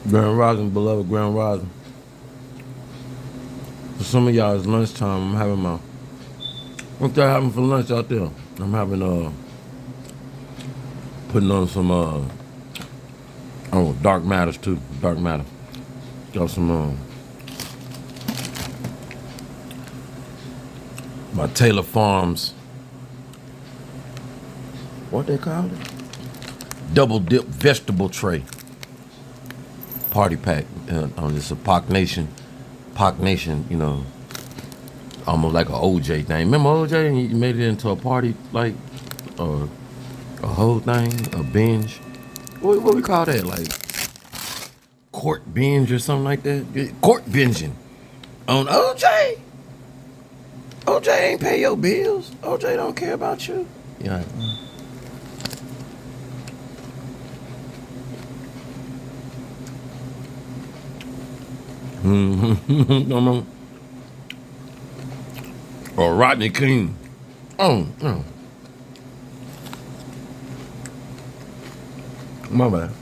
Grand Rising, beloved Grand Rising. For some of y'all, it's lunchtime. I'm having my. What y'all having for lunch out there? I'm having putting on some dark matters too. Dark matter. Got some my Taylor Farms. What they call it? Double dip vegetable tray. Party pack. It's a Pac Nation, you know, almost like an OJ thing. Remember OJ? And he made it into a party, like a whole thing, a binge. What we call that? Like court binge or something like that? Court binging on OJ. OJ ain't pay your bills. OJ don't care about you. Yeah. Or Rodney King. Oh, no. My bad.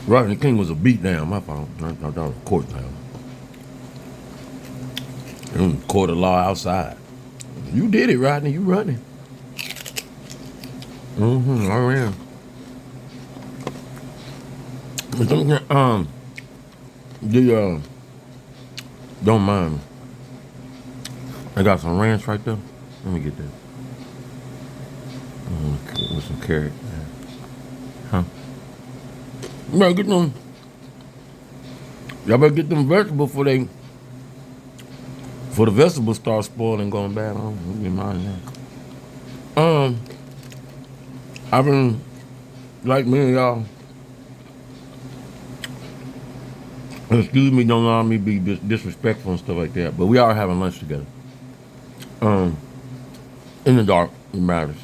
Rodney King was a beatdown. My fault. I thought that was a court down. Court of law outside. You did it, Rodney. You running. I ran. Don't mind me. I got some ranch right there. Let me get that. With some carrot. Huh? You better get them. Y'all better get them vegetables before the vegetables start spoiling and going bad. I don't get mine now. I've been, like me and y'all, excuse me, don't allow me to be disrespectful and stuff like that, but we are having lunch together. In the dark, it matters.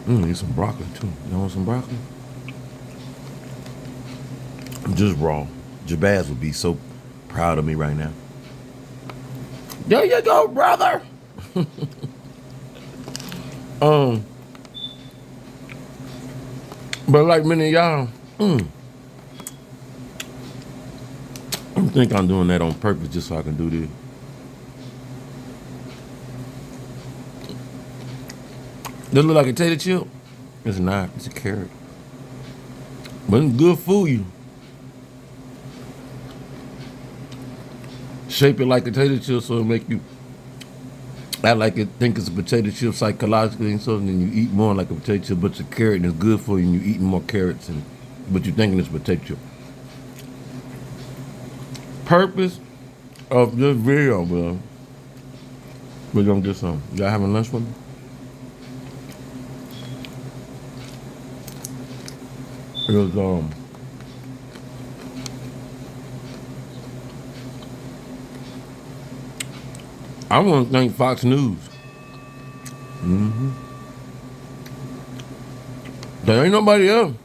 Need some broccoli too. You want some broccoli? Just raw. Jabaz would be so proud of me right now. There you go, brother. But like many of y'all, I think I'm doing that on purpose just so I can do this. Does it look like a tater chip? It's not. It's a carrot. But it's good for you. Shape it like a potato chip so it'll make you act like it think it's a potato chip psychologically and so then you eat more like a potato chip, but it's a carrot and it's good for you and you're eating more carrots but you're thinking it's a potato chip. Purpose of this video, bro. We're gonna get some. Y'all having lunch with me? It was I want to thank Fox News. There ain't nobody else.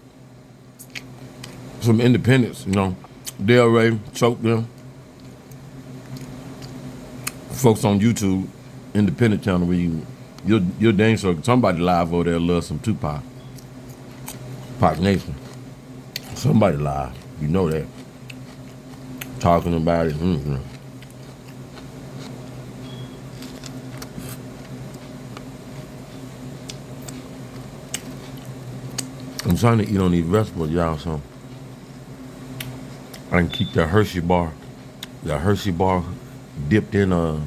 Some independents, you know. Del Rey choked them. Folks on YouTube, independent channel where you're dang sure somebody live over there loves some Tupac. Pac Nation. Somebody live. You know that. Talking about it. I'm trying to eat on these vegetables, y'all, so I can keep that Hershey bar. That Hershey bar dipped in the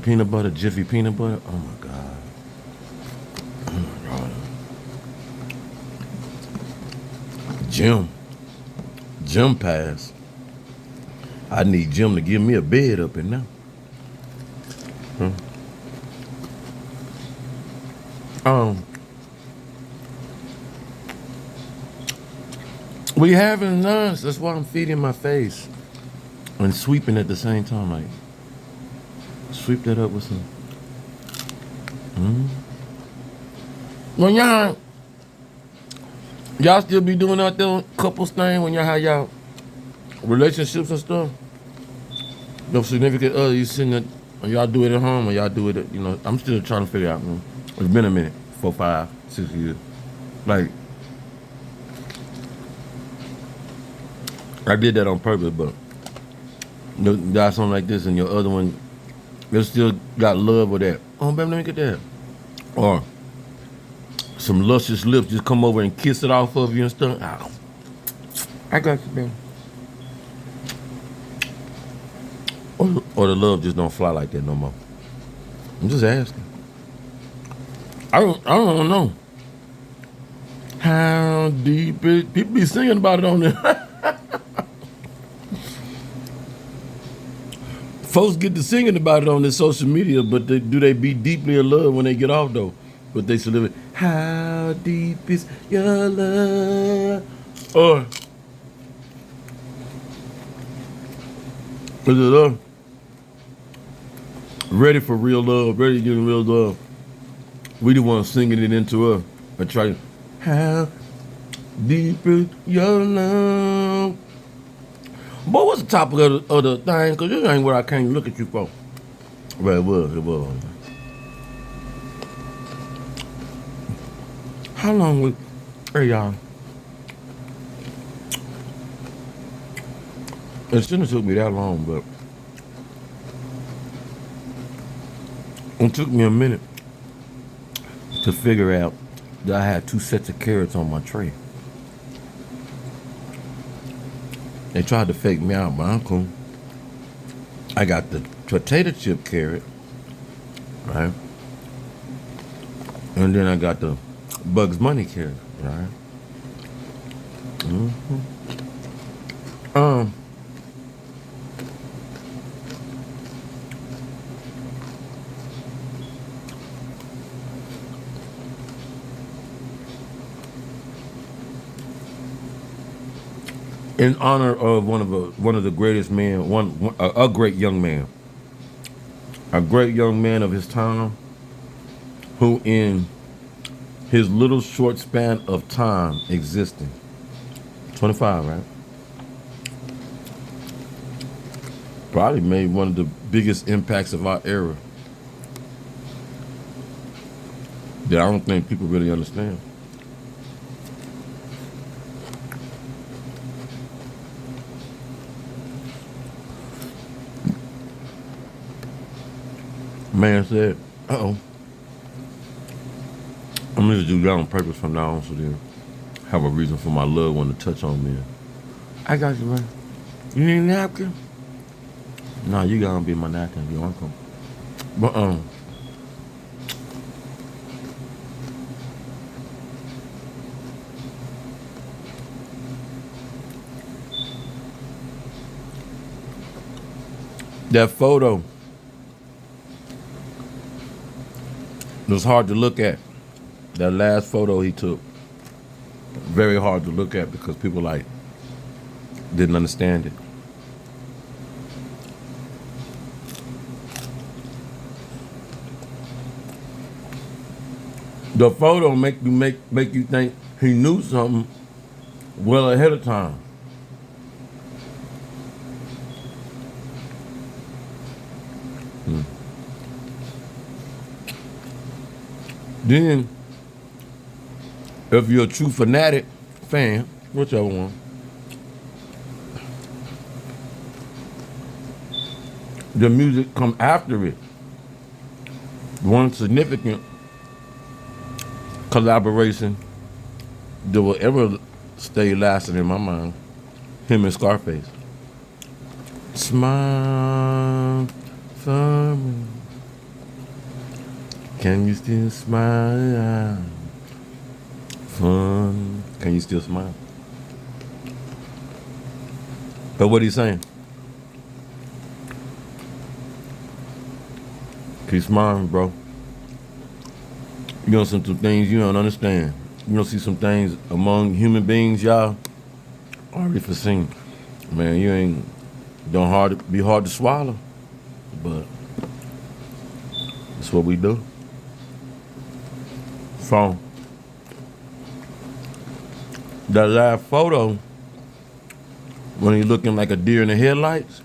peanut butter, Jiffy peanut butter. Oh my God. Oh my God. Jim passed. I need Jim to give me a bed up in there. We having lunch. That's why I'm feeding my face and sweeping at the same time. Like, sweep that up with some. When y'all still be doing out there couples thing when y'all have y'all relationships and stuff. No significant other, you sitting at, or y'all do it at home or y'all do it at, I'm still trying to figure out. It's been a minute, 4, 5, 6 years. Like, I did that on purpose, but you got something like this and your other one, you still got love with that. Oh, baby, let me get that. Or some luscious lips just come over and kiss it off of you and stuff. Oh, I got you, baby. Or the love just don't fly like that no more. I'm just asking. I don't know. How deep is people be singing about it on there? Folks get to singing about it on their social media, but do they be deeply in love when they get off though? But they still live it. How deep is your love? Or is it love? Ready for real love, ready to get real love. We the ones singing it into her and try to, how deep is your love? Boy, what's the topic of the thing? Because this ain't what I came to look at you for. Well, it was. How long was, hey y'all. It shouldn't have took me that long, but it took me a minute to figure out that I had 2 sets of carrots on my tray. They tried to fake me out, but I'm cool. I got the potato chip carrot, right? And then I got the Bugs Bunny carrot, right? Mm-hmm. In honor of one of the greatest men, a great young man, a great young man of his time, who in his little short span of time existing, 25, right? Probably made one of the biggest impacts of our era that I don't think people really understand. Man said, uh-oh, I'm gonna do that on purpose from now on so then have a reason for my loved one to touch on me. I got you, man. You need a napkin? No, you gotta be my napkin. You're welcome. But, that photo, it was hard to look at. That last photo he took, very hard to look at because people like didn't understand it. The photo make you think he knew something well ahead of time. Then, if you're a true fanatic fan, whichever one, the music come after it. One significant collaboration that will ever stay lasting in my mind, him and Scarface. Smile for me. Can you still smile? Fun. Can you still smile? But what he's saying? Keep smiling, bro. You know some things you don't understand. You don't see some things among human beings, y'all, already foreseen. Man, you ain't don't be hard to swallow, but that's what we do. So that last photo, when he's looking like a deer in the headlights,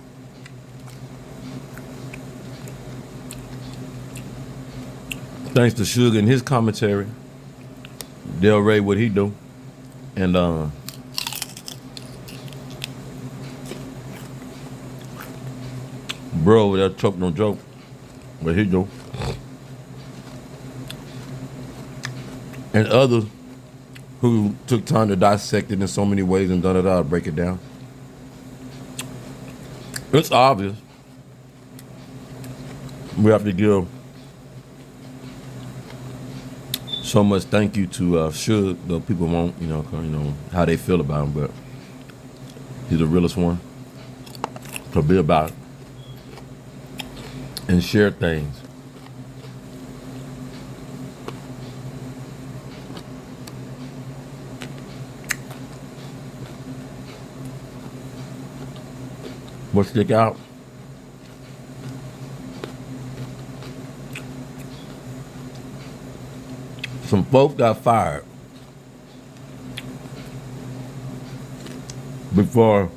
Thanks to Suge and his commentary. Del Rey, what he do. And bro, that choke no joke. What he do. And others who took time to dissect it in so many ways and break it down. It's obvious. We have to give so much thank you to Suge, though people won't, you know how they feel about him, but he's the realest one to be about and share things. What stick out? Some folks got fired before.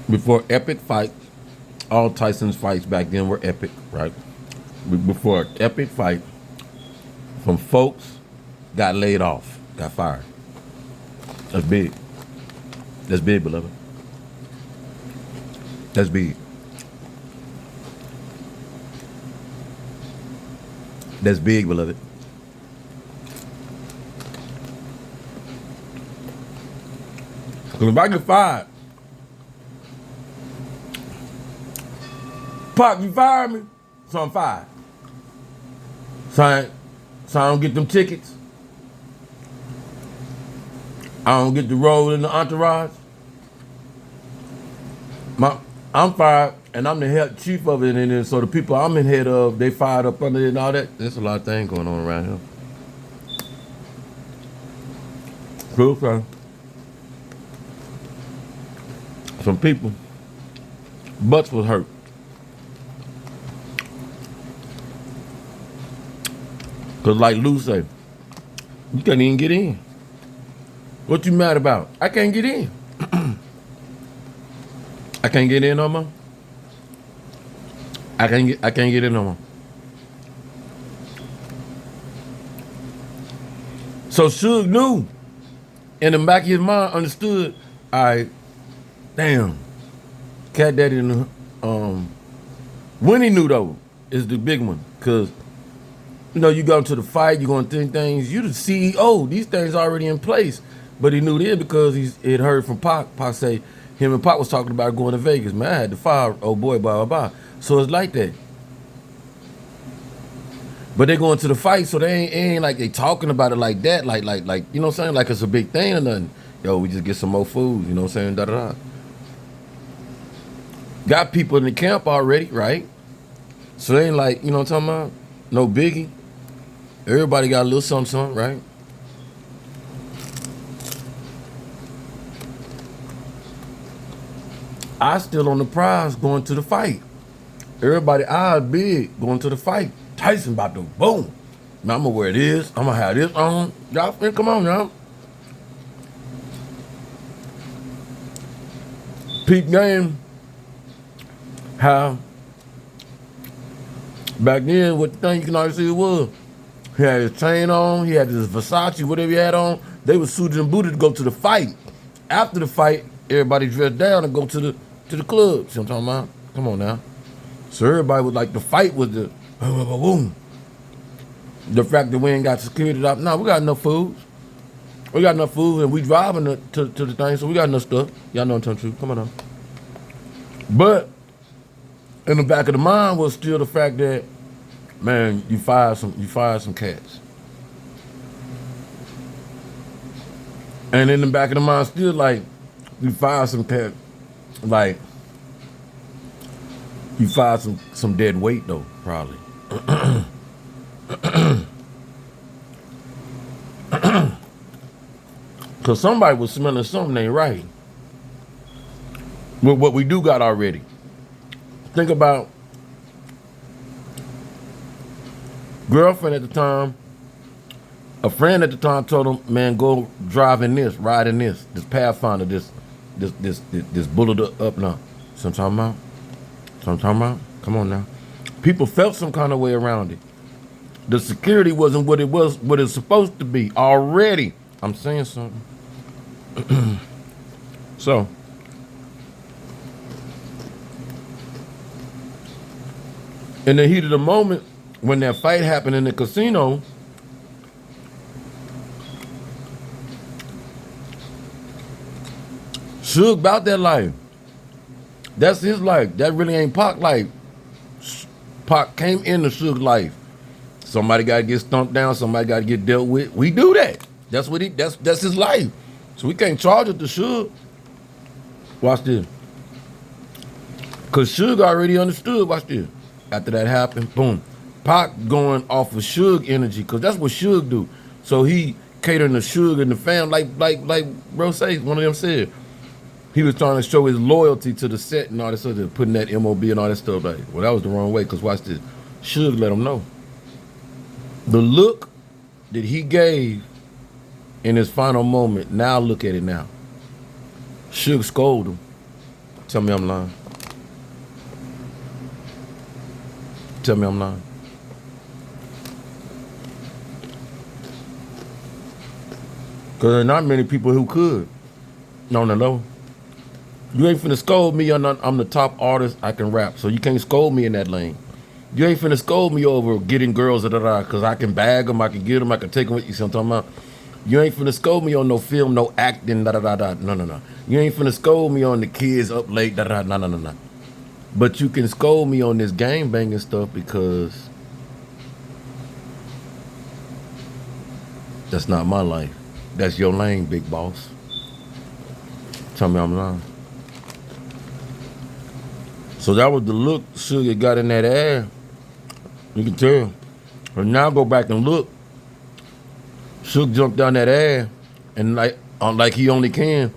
Before epic fights, all Tyson's fights back then were epic, right? Before epic fight, some folks got laid off, got fired. That's big. That's big, beloved. That's big. That's big, beloved. Because if I get fired, Pop, you fired me, so I'm fired. So I don't get them tickets. I don't get the role in the entourage. I'm fired, and I'm the head chief of it, and then so the people I'm in head of, they fired up under it and all that. There's a lot of things going on around here. Cool, son. Some people, butts was hurt. Cause like Lou said, you can't even get in. What you mad about? I can't get in. I can't get in no more. I can't get in no more. So Suge knew, in the back of his mind, understood. All right, damn. Cat Daddy and when he knew though is the big one, cause you go into the fight, you're gonna think things. You the CEO. These things already in place. But he knew this because he'd heard from Pac. Pac say him and Pac was talking about going to Vegas. Man, I had to fire old boy, blah, blah, blah. So it's like that. But they going to the fight, so they ain't like they talking about it like that. Like, you know what I'm saying? Like it's a big thing or nothing. Yo, we just get some more food, you know what I'm saying? Da-da-da. Got people in the camp already, right? So they ain't like, you know what I'm talking about? No biggie. Everybody got a little something, right? I still on the prize going to the fight. Everybody eyes big going to the fight. Tyson about to boom. Now I'm gonna wear this. I'm gonna have this on. Y'all, come on, y'all. Peep game. How back then, what the thing you can always see it was. He had his chain on. He had his Versace, whatever he had on. They were suited and booted to go to the fight. After the fight, everybody dressed down and go to the club. See what I'm talking about? Come on now. So everybody was like, the fight was the boom. The fact that we ain't got security up. No, we got enough food. We got enough food and we driving to the thing, so we got enough stuff. Y'all know what I'm talking about. Come on now. But in the back of the mind was still the fact that, man, you fired some cats. And in the back of the mind still like, you fired some cats. Like, you fired some dead weight though, probably. Cause somebody was smelling something ain't right with what we do got already. Think about girlfriend at the time, a friend at the time told him, man, go drive in this, ride in this Pathfinder, this bullet up now. So I'm talking about. So I'm talking about. Come on now. People felt some kind of way around it. The security wasn't what it was, what it's supposed to be already. I'm saying something. So, in the heat of the moment, when that fight happened in the casino, Suge about that life. That's his life. That really ain't Pac life. Pac came into Suge's life. Somebody got to get stumped down. Somebody got to get dealt with. We do that. That's what he. That's his life. So we can't charge it to Suge. Watch this. Cause Suge already understood. Watch this. After that happened, boom. Pac going off of Suge energy, cause that's what Suge do. So he catering to Suge and the fam, like bro say, one of them said. He was trying to show his loyalty to the set and all this other, putting that MOB and all that stuff. Like, well, that was the wrong way. Cause watch this. Suge let him know. The look that he gave in his final moment. Now look at it now. Suge scolded him. Tell me I'm lying. Tell me I'm lying. Because there are not many people who could. No, no. You ain't finna scold me. I'm the top artist. I can rap. So you can't scold me in that lane. You ain't finna scold me over getting girls, because I can bag them, I can get them, I can take them with you. See what I'm talking about? You ain't finna scold me on no film, no acting, No. You ain't finna scold me on the kids up late, No. But you can scold me on this gang banging stuff because that's not my life. That's your lane, big boss. Tell me I'm lying. So that was the look Suge got in that air. You can tell. But now go back and look. Suge jumped down that air and like he only can.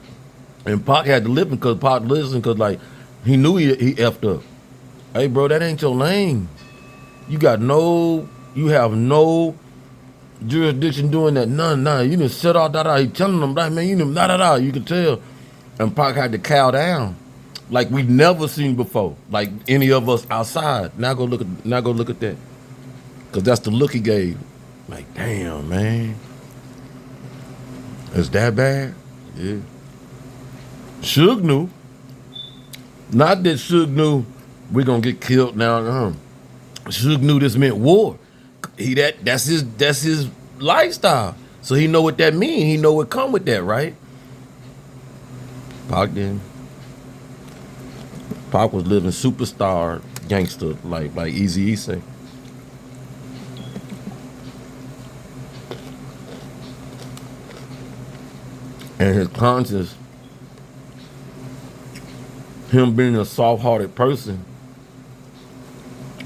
And Pac had to listen because Pac listened because like he knew he effed up. Hey bro, that ain't your lane. You have no jurisdiction doing that. None. You done set all that out. He telling them, like, man, you done You can tell. And Pac had to cow down. Like we never seen before. Like any of us outside. Now go look at that. Cause that's the look he gave. Like, damn, man. Is that bad? Yeah. Suge knew. Not that Suge knew we're gonna get killed now. Suge knew this meant war. That's his lifestyle. So he know what that mean. He know what come with that, right? Pac didn't. Pac was living superstar gangster like Eazy-E say. And his conscience, him being a soft-hearted person,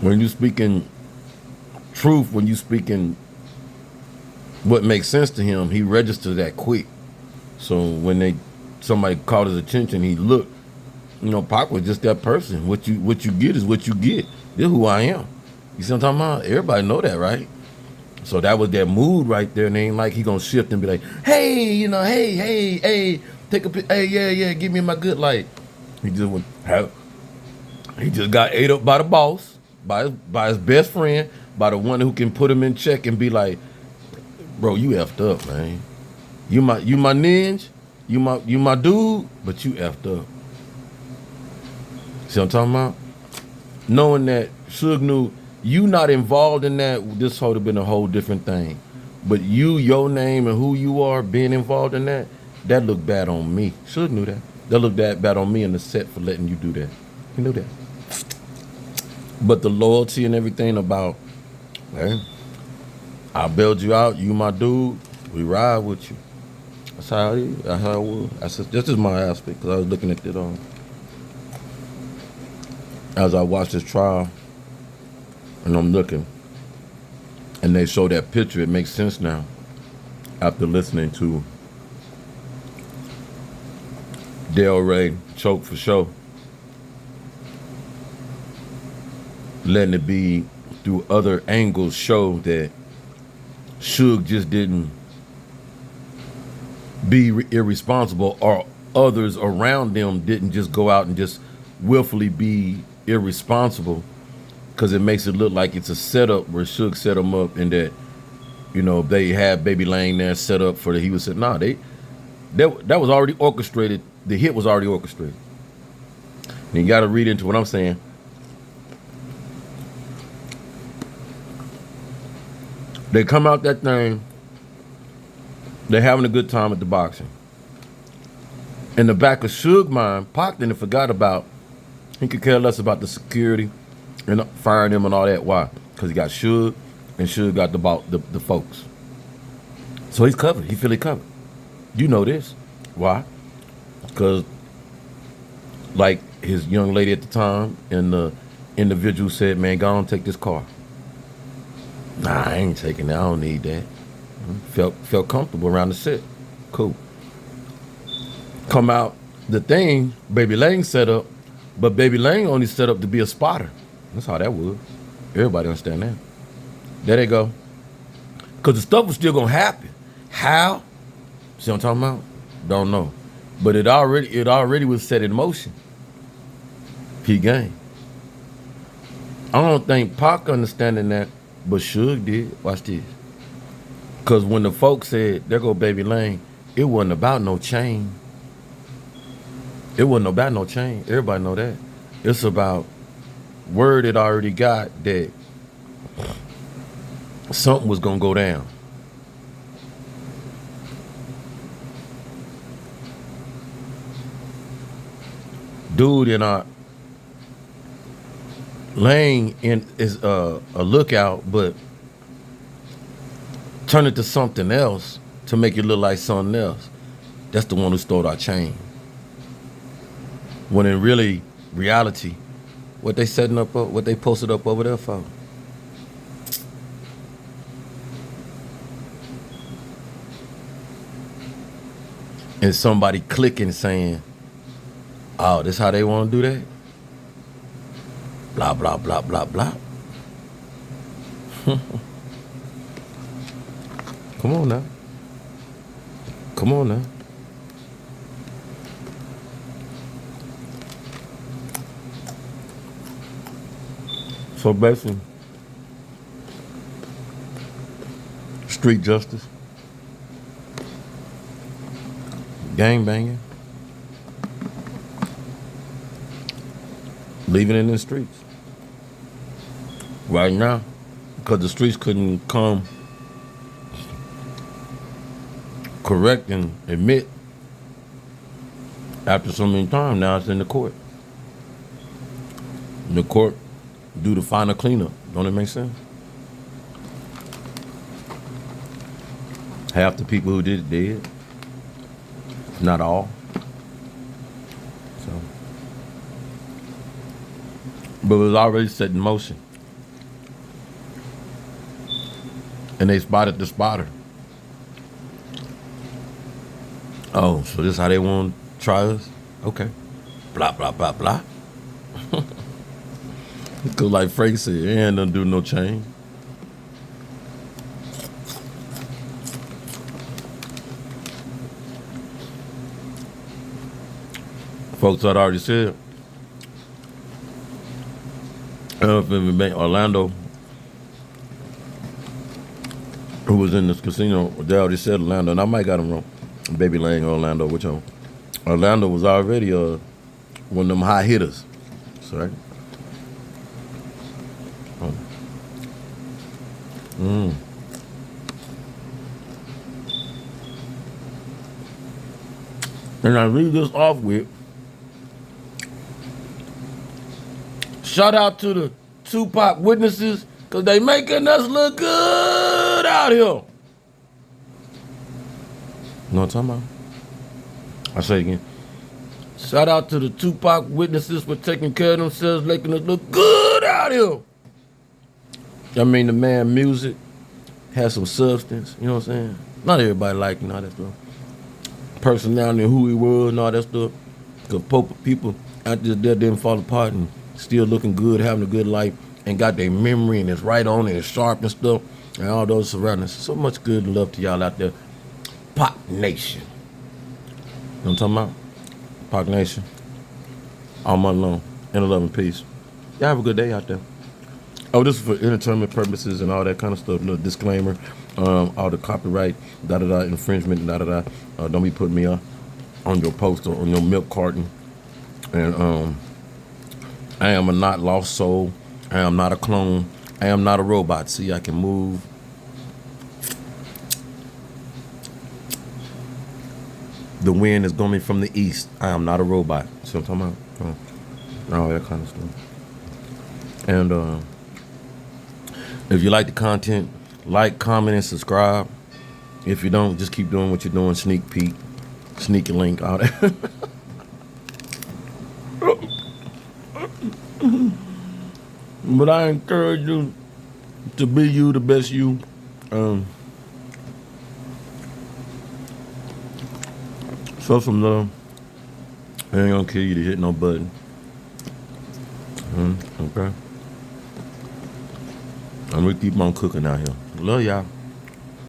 when you speaking truth, when you speaking what makes sense to him, he registers that quick. So when somebody caught his attention, he looked. Pac was just that person. What you get is what you get. This is who I am. You see what I'm talking about? Everybody know that, right? So that was that mood right there, and it ain't like he gonna shift and be like, hey, hey, take a pic, hey, yeah, give me my good light. He just got ate up by the boss, by his best friend, by the one who can put him in check and be like, bro, you effed up, man. You my ninja, you my dude, but you effed up. See what I'm talking about? Knowing that Suge knew you not involved in that, this would have been a whole different thing. But your name and who you are being involved in that looked bad on me. Suge knew that. That looked bad on me in the set for letting you do that. He knew that. But the loyalty and everything about, man, I bailed you out, you my dude, we ride with you. That's how it is. That's how it was. That's just my aspect, because I was looking at it as I watched this trial, and I'm looking, and they show that picture. It makes sense now after listening to Del Rey choke for show, letting it be through other angles show that Suge just didn't be irresponsible, or others around them didn't just go out and just willfully be irresponsible because it makes it look like it's a setup where Suge set them up and that, you know, they had Baby Lane there set up for the he was said, nah, that was already orchestrated. The hit was already orchestrated. And you got to read into what I'm saying. They come out that thing. They're having a good time at the boxing. In the back of Suge's mind, Pac didn't forgot about, he could care less about the security and firing him and all that. Why? Because he got Suge and Suge got the folks. So he's covered. He feel he covered. You know this. Why? Because like his young lady at the time and the individual said, man, go on, take this car. Nah, I ain't taking that. I don't need that. Felt comfortable around the set. Cool. Come out the thing, Baby Lane set up, but Baby Lane only set up to be a spotter. That's how that was. Everybody understand that. There they go. Because the stuff was still going to happen. How? See what I'm talking about? Don't know. But it already was set in motion. P game. I don't think Pac understanding that, but Suge did. Watch this. Because when the folks said, there go Baby Lane, it wasn't about no chain. It wasn't about no chain. Everybody know that. It's about word it already got that something was going to go down. Dude in our lane is a lookout, but turn it to something else to make it look like something else. That's the one who stole our chain. When in reality, what they setting up, what they posted up over there for? And somebody clicking saying, oh, this how they want to do that? Blah, blah, blah, blah, blah. Come on now. Come on now. So basically, street justice, gang banging, leaving it in the streets. Right now, because the streets couldn't come correct and admit after so many times, now it's in the court. The court do the final cleanup. Don't it make sense? Half the people who did it did. Not all. So, but it was already set in motion. And they spotted the spotter. Oh, so this is how they want to try us? Okay. Blah, blah, blah, blah. Because like Frank said, it ain't done do no change. Folks had already said, I don't know if it was Orlando, who was in this casino, they already said Orlando, and I might got him wrong. Baby Lane, Orlando, which one? Orlando was already one of them high hitters. Sorry. And I read this off with, shout out to the Tupac witnesses, because they making us look good out here. You know what I'm talking about? I'll say it again. Shout out to the Tupac witnesses for taking care of themselves, making us look good out here. I mean, the man music has some substance, you know what I'm saying? Not everybody like all that stuff. Personality and who he was and all that stuff. Because people out there didn't fall apart and still looking good, having a good life, and got their memory and it's right on and it's sharp and stuff, and all those surroundings. So much good and love to y'all out there. Pac Nation. You know what I'm talking about? Pac Nation. All month long. and a love and peace. Y'all have a good day out there. Oh, this is for entertainment purposes and all that kind of stuff. No disclaimer. All the copyright, infringement, don't be putting me on your poster, on your milk carton. And I am a not lost soul. I am not a clone. I am not a robot. See, I can move. The wind is blowing from the east. I am not a robot. See what I'm talking about? All that kind of stuff. And if you like the content, like, comment, and subscribe. If you don't, just keep doing what you're doing. Sneak peek, sneaky link, all that. But I encourage you to be you, the best you. Show some love. I ain't gonna kill you to hit no button. Okay. I'm gonna keep on cooking out here. Love y'all.